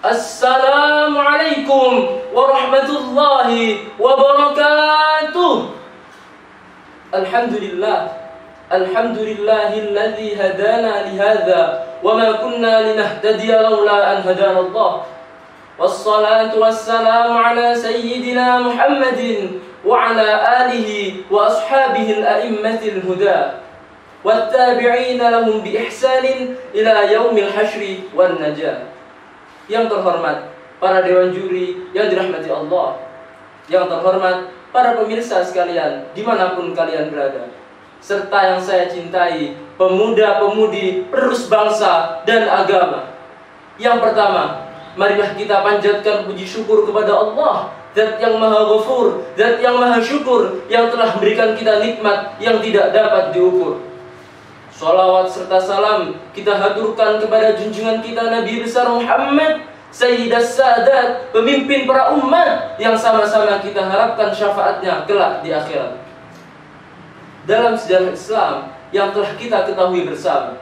Assalamualaikum warahmatullahi wabarakatuh. Alhamdulillahilladzi hadana lihadza wa ma kunna linahtadiya laula an hadana Allah. Wassalatu wassalamu ala sayyidina Muhammadin wa ala alihi wa ashabihi al-a'immatil huda wattabi'ina lahum bi ihsanin ila yaumil hasyri wan najah. Yang terhormat para dewan juri yang dirahmati Allah, yang terhormat para pemirsa sekalian dimanapun kalian berada, serta yang saya cintai, pemuda-pemudi penerus bangsa dan agama. Yang pertama, marilah kita panjatkan puji syukur kepada Allah, Zat yang Maha Ghafur, Zat yang Maha Syukur, yang telah memberikan kita nikmat yang tidak dapat diukur. Sholawat serta salam kita haturkan kepada junjungan kita Nabi besar Muhammad, Sayyidas Sadat, pemimpin para umat, yang sama-sama kita harapkan syafaatnya kelak di akhirat. Dalam sejarah Islam yang telah kita ketahui bersama,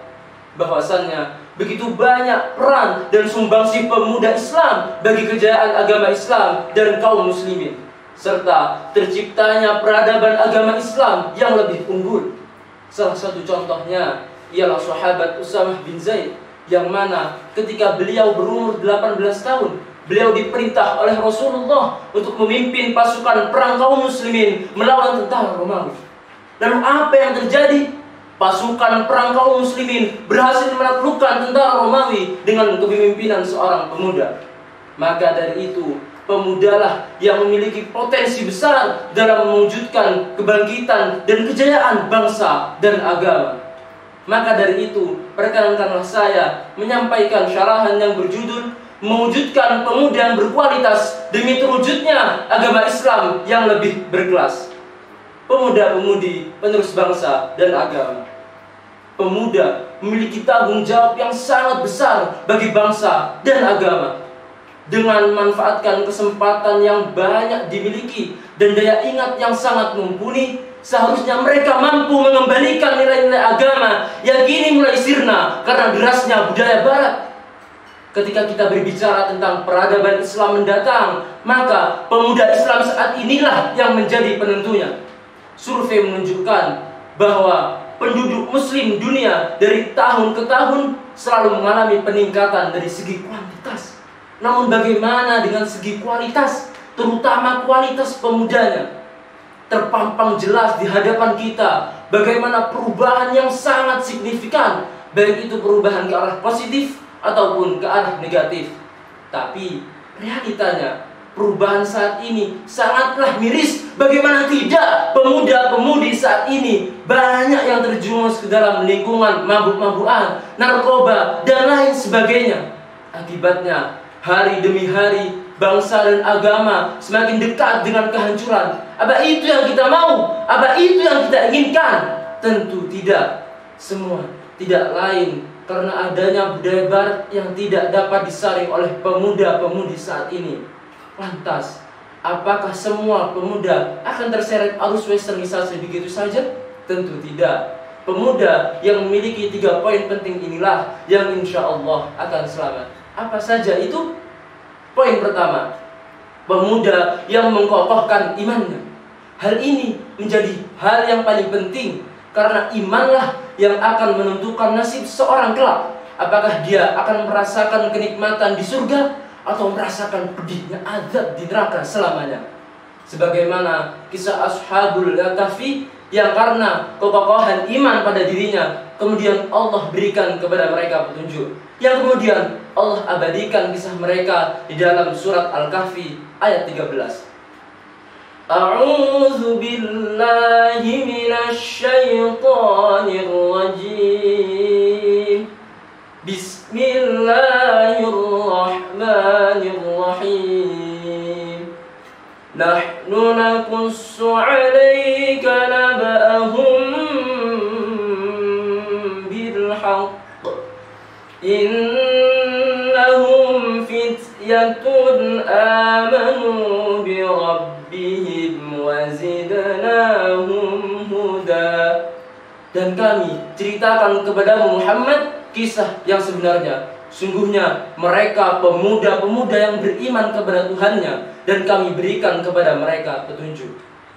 bahwasannya begitu banyak peran dan sumbangsi pemuda Islam bagi kejayaan agama Islam dan kaum muslimin, serta terciptanya peradaban agama Islam yang lebih unggul. Salah satu contohnya ialah sahabat Usamah bin Zaid, yang mana ketika beliau berumur 18 tahun, beliau diperintah oleh Rasulullah untuk memimpin pasukan perang kaum muslimin melawan tentara Romawi. Lalu apa yang terjadi? Pasukan perang kaum muslimin berhasil menaklukkan tentara Romawi dengan kepemimpinan seorang pemuda. Maka dari itu, pemudalah yang memiliki potensi besar dalam mewujudkan kebangkitan dan kejayaan bangsa dan agama. Maka dari itu, perkenankanlah saya menyampaikan syarahan yang berjudul mewujudkan pemuda yang berkualitas demi terwujudnya agama Islam yang lebih berkelas. Pemuda-pemudi penerus bangsa dan agama. Pemuda memiliki tanggung jawab yang sangat besar bagi bangsa dan agama. Dengan memanfaatkan kesempatan yang banyak dimiliki dan daya ingat yang sangat mumpuni, seharusnya mereka mampu mengembalikan nilai-nilai agama yang kini mulai sirna karena derasnya budaya barat. Ketika kita berbicara tentang peradaban Islam mendatang, maka pemuda Islam saat inilah yang menjadi penentunya. Survei menunjukkan bahwa penduduk muslim dunia dari tahun ke tahun selalu mengalami peningkatan dari segi kuantitas. Namun bagaimana dengan segi kualitas, terutama kualitas pemudanya? Terpampang jelas di hadapan kita bagaimana perubahan yang sangat signifikan, baik itu perubahan ke arah positif ataupun ke arah negatif. Tapi realitanya perubahan saat ini sangatlah miris. Bagaimana tidak, pemuda-pemudi saat ini banyak yang terjerumus ke dalam lingkungan mabuk-mabukan, narkoba, dan lain sebagainya. Akibatnya hari demi hari bangsa dan agama semakin dekat dengan kehancuran. Apa itu yang kita mau? Apa itu yang kita inginkan? Tentu tidak. Semua tidak lain karena adanya budaya barat yang tidak dapat disaring oleh pemuda-pemudi saat ini. Lantas, apakah semua pemuda akan terseret arus westernisasi begitu saja? Tentu tidak. Pemuda yang memiliki 3 poin penting inilah yang insya Allah akan selamat. Apa saja itu? Poin pertama, pemuda yang mengkokohkan imannya. Hal ini menjadi hal yang paling penting, karena imanlah yang akan menentukan nasib seorang kelak. Apakah dia akan merasakan kenikmatan di surga atau merasakan pedihnya azab di neraka selamanya. Sebagaimana kisah Ashabul Kahfi yang karena kekokohan iman pada dirinya, kemudian Allah berikan kepada mereka petunjuk, yang kemudian Allah abadikan kisah mereka di dalam surat Al-Kahfi ayat 13. A'udzu billahi minasy syaithanir rajim. Bismillahirrahmanirrahim. Nahnu naqussu 'alaika naba'ahum bil haqq. Innahum fityatun amanu bi rabbihim wa zidnahum huda. Dan kami ceritakan kepadamu Muhammad kisah yang sebenarnya. sungguhnya mereka pemuda-pemuda yang beriman kepada Tuhannya, dan kami berikan kepada mereka petunjuk.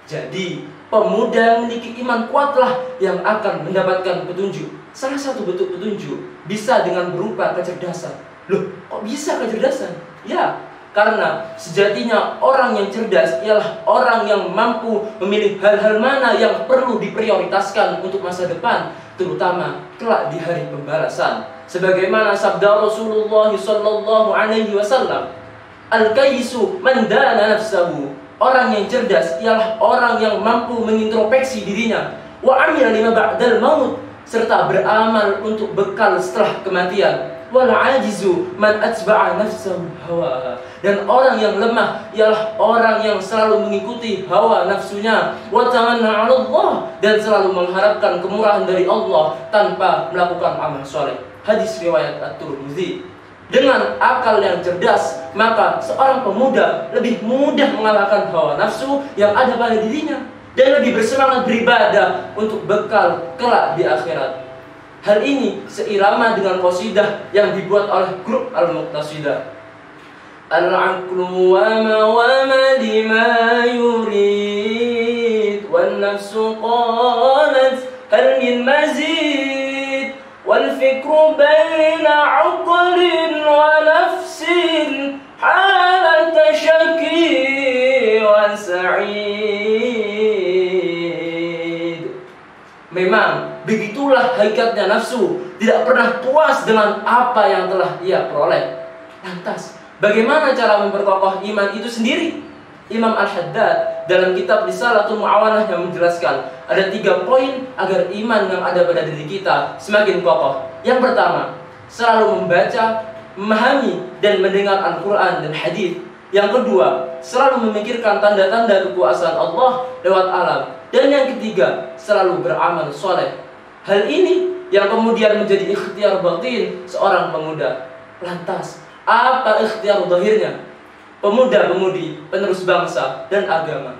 Jadi pemuda yang memiliki iman kuatlah yang akan mendapatkan petunjuk. Salah satu bentuk petunjuk bisa dengan berupa kecerdasan. Loh, kok bisa kecerdasan? Ya, karena sejatinya orang yang cerdas ialah orang yang mampu memilih hal-hal mana yang perlu diprioritaskan untuk masa depan, terutama kelak di hari pembalasan. Sebagaimana sabda Rasulullah sallallahu alaihi wasallam, "Al-kayyisu man dana nafsahu." Orang yang cerdas ialah orang yang mampu mengintrospeksi dirinya, wa amila lima ba'dal maut, serta beramal untuk bekal setelah kematian. Wal ajizu man atba'a nafsahu hawaha. Dan orang yang lemah ialah orang yang selalu mengikuti hawa nafsunya, wa tamanna 'ala Allah, dan selalu mengharapkan kemurahan dari Allah tanpa melakukan amal soleh. Hadis riwayat At-Tirmidzi. Dengan akal yang cerdas, maka seorang pemuda lebih mudah mengalahkan hawa nafsu yang ada pada dirinya dan lebih bersemangat beribadah untuk bekal kelak di akhirat. Hal ini seirama dengan qasidah yang dibuat oleh grup Al-Muqtasidah. Al-aqlu wa ma lima yurid, wan nafsu qalat hal min mazid, wal fikru baina 'aqlin wa nafsin halata syaki wa sa'id. Memang begitulah hakikatnya nafsu, tidak pernah puas dengan apa yang telah ia peroleh. Lantas, bagaimana cara memperkokoh iman itu sendiri? Imam Al-Haddad dalam kitab Risalatul Mu'awanah yang menjelaskan ada 3 poin agar iman yang ada pada diri kita semakin kokoh. Yang pertama, selalu membaca, memahami, dan mendengar Al-Quran dan hadis. Yang kedua, selalu memikirkan tanda-tanda kekuasaan Allah lewat alam. Dan yang ketiga, selalu beramal soleh. Hal ini yang kemudian menjadi ikhtiar batin seorang pemuda. Lantas, apa ikhtiar zahirnya? Pemuda-pemudi penerus bangsa dan agama.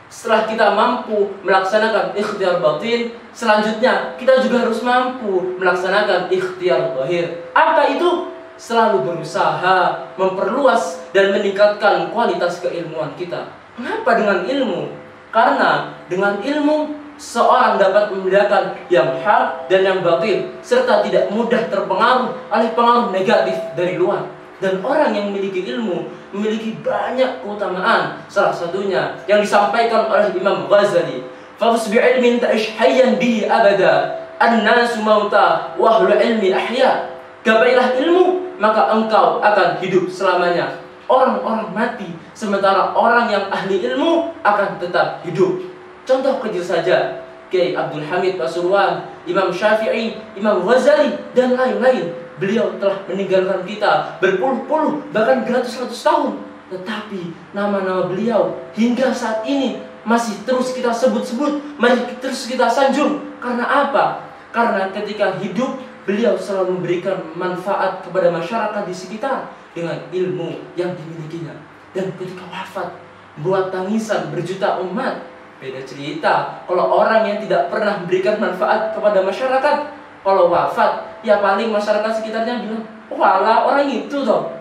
Setelah kita mampu melaksanakan ikhtiar batin, selanjutnya kita juga harus mampu melaksanakan ikhtiar zahir. Apa itu? Selalu berusaha memperluas dan meningkatkan kualitas keilmuan kita. Kenapa dengan ilmu? Karena dengan ilmu seorang dapat membedakan yang hak dan yang batil, serta tidak mudah terpengaruh oleh pengaruh negatif dari luar. Dan orang yang memiliki ilmu memiliki banyak keutamaan. Salah satunya yang disampaikan oleh Imam Ghazali, "Fafus bi'ilmin ta'ish hayyan bihi abada, an-nasu mauta wa ahlul ilmi ahya." Gapailah ilmu, maka engkau akan hidup selamanya. Orang-orang mati, sementara orang yang ahli ilmu akan tetap hidup. Contoh kecil saja, Kiai Abdul Hamid Pasuruan, Imam Syafi'i, Imam Ghazali, dan lain-lain. Beliau telah meninggalkan kita berpuluh-puluh, bahkan beratus-ratus tahun. Tetapi nama-nama beliau hingga saat ini masih terus kita sebut-sebut, masih terus kita sanjung. Karena apa? Karena ketika hidup, beliau selalu memberikan manfaat kepada masyarakat di sekitar dengan ilmu yang dimilikinya. Dan ketika wafat, buat tangisan berjuta umat. Beda cerita kalau orang yang tidak pernah memberikan manfaat kepada masyarakat, kalau wafat, ya paling masyarakat sekitarnya bilang, walah orang itu toh.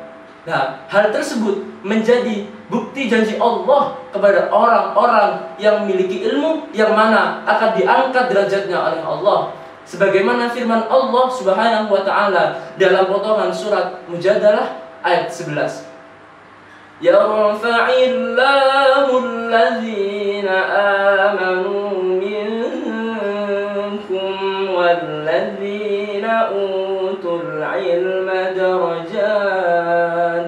Nah, hal tersebut menjadi bukti janji Allah kepada orang-orang yang memiliki ilmu, yang mana akan diangkat derajatnya oleh Allah. Sebagaimana firman Allah Subhanahu wa ta'ala dalam potongan surat Mujadalah ayat 11. Yarfa'illahu alladhina amanu minkum walladzina utul ilma darajat.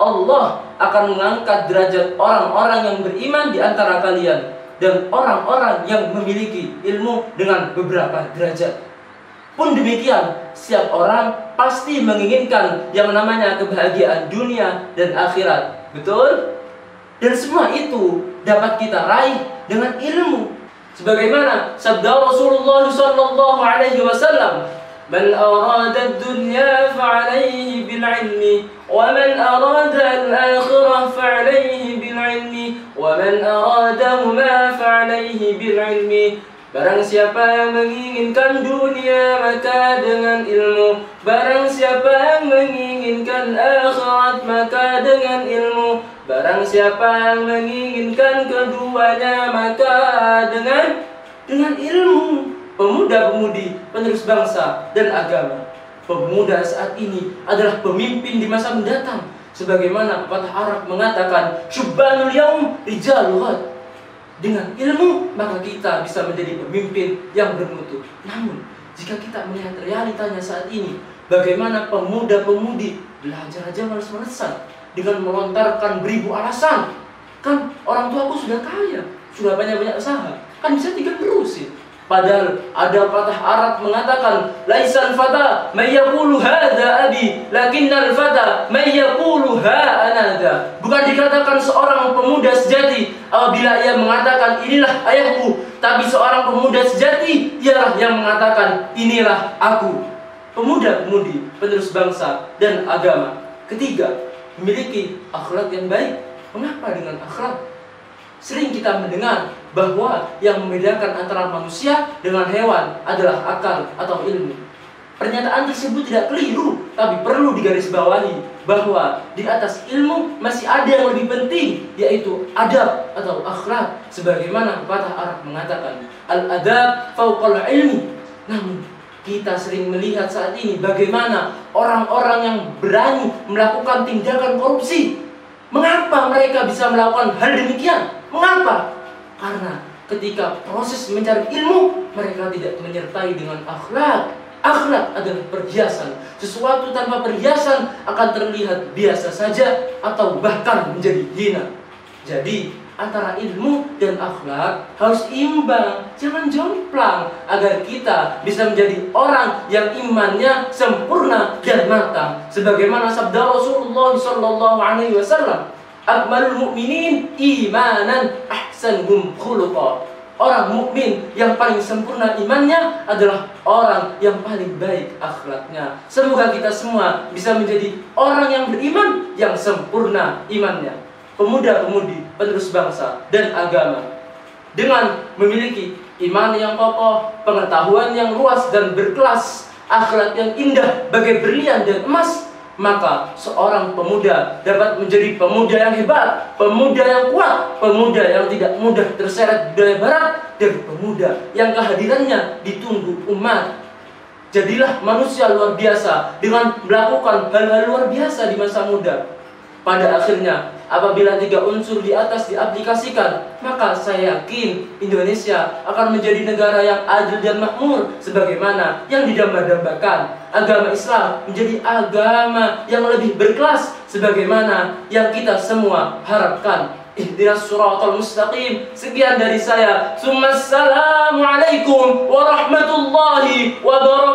Allah akan mengangkat derajat orang-orang yang beriman di antara kalian dan orang-orang yang memiliki ilmu dengan beberapa derajat. Pun demikian, setiap orang pasti menginginkan yang namanya kebahagiaan dunia dan akhirat. Betul? Dan semua itu dapat kita raih dengan ilmu. Sebagaimana sabda Rasulullah sallallahu alaihi wasallam, "Man arada ad-dunya fa'alayhi bil-'ilmi, wa man arada al-akhirah fa'alayhi bil-'ilmi, wa man aradahuma fa'alayhi bil-'ilmi." Barang siapa yang menginginkan dunia, maka dengan ilmu. Barang siapa yang menginginkan akhirat, maka dengan ilmu. Barang siapa yang menginginkan keduanya, maka dengan ilmu. Pemuda-pemudi penerus bangsa dan agama. Pemuda saat ini adalah pemimpin di masa mendatang. Sebagaimana pepatah Arab mengatakan, syubbanul yaum rijalul ghad. Dengan ilmu, maka kita bisa menjadi pemimpin yang bermutu. Namun, jika kita melihat realitanya saat ini, bagaimana pemuda-pemudi belajar aja males-malesan dengan melontarkan beribu alasan. Kan orang tuaku sudah kaya, sudah banyak-banyak usaha, kan bisa tinggal terusin. Padahal ada patah Arab mengatakan, laisal fata may yaqulu hadza abi, lakinnal fata may yaqulu ha anada. Bukan dikatakan seorang pemuda sejati apabila ia mengatakan inilah ayahku, tapi seorang pemuda sejati ialah yang mengatakan inilah aku. Pemuda-pemudi penerus bangsa dan agama. Ketiga, memiliki akhlak yang baik. Mengapa dengan akhlak? Sering kita mendengar bahwa yang membedakan antara manusia dengan hewan adalah akal atau ilmu. Pernyataan tersebut tidak keliru, tapi perlu digarisbawahi bahwa di atas ilmu masih ada yang lebih penting, yaitu adab atau akhlak. Sebagaimana pepatah Arab mengatakan, al-adab fauqal ilmi. Namun kita sering melihat saat ini bagaimana orang-orang yang berani melakukan tindakan korupsi. Mengapa mereka bisa melakukan hal demikian? Mengapa? Karena ketika proses mencari ilmu, mereka tidak menyertai dengan akhlak. Akhlak adalah perhiasan. Sesuatu tanpa perhiasan akan terlihat biasa saja atau bahkan menjadi hina. Jadi, antara ilmu dan akhlak harus imbang, jangan jomplang, agar kita bisa menjadi orang yang imannya sempurna dan matang. Sebagaimana sabda Rasulullah SAW, akmalul mu'minin imanan ahsanuhum khuluqa. Orang mukmin yang paling sempurna imannya adalah orang yang paling baik akhlaknya. Semoga kita semua bisa menjadi orang yang beriman yang sempurna imannya. Pemuda-pemudi penerus bangsa dan agama, dengan memiliki iman yang kokoh, pengetahuan yang luas dan berkelas, akhlak yang indah bagai berlian dan emas, maka seorang pemuda dapat menjadi pemuda yang hebat, pemuda yang kuat, pemuda yang tidak mudah terseret budaya barat, dan pemuda yang kehadirannya ditunggu umat. Jadilah manusia luar biasa dengan melakukan hal-hal luar biasa di masa muda. Pada akhirnya, apabila 3 unsur di atas diaplikasikan, maka saya yakin Indonesia akan menjadi negara yang adil dan makmur, sebagaimana yang didamba-dambakan. Agama Islam menjadi agama yang lebih berkelas, sebagaimana yang kita semua harapkan. Ihdinas siratal mustaqim. Sekian dari saya. Assalamualaikum warahmatullahi wabarakatuh.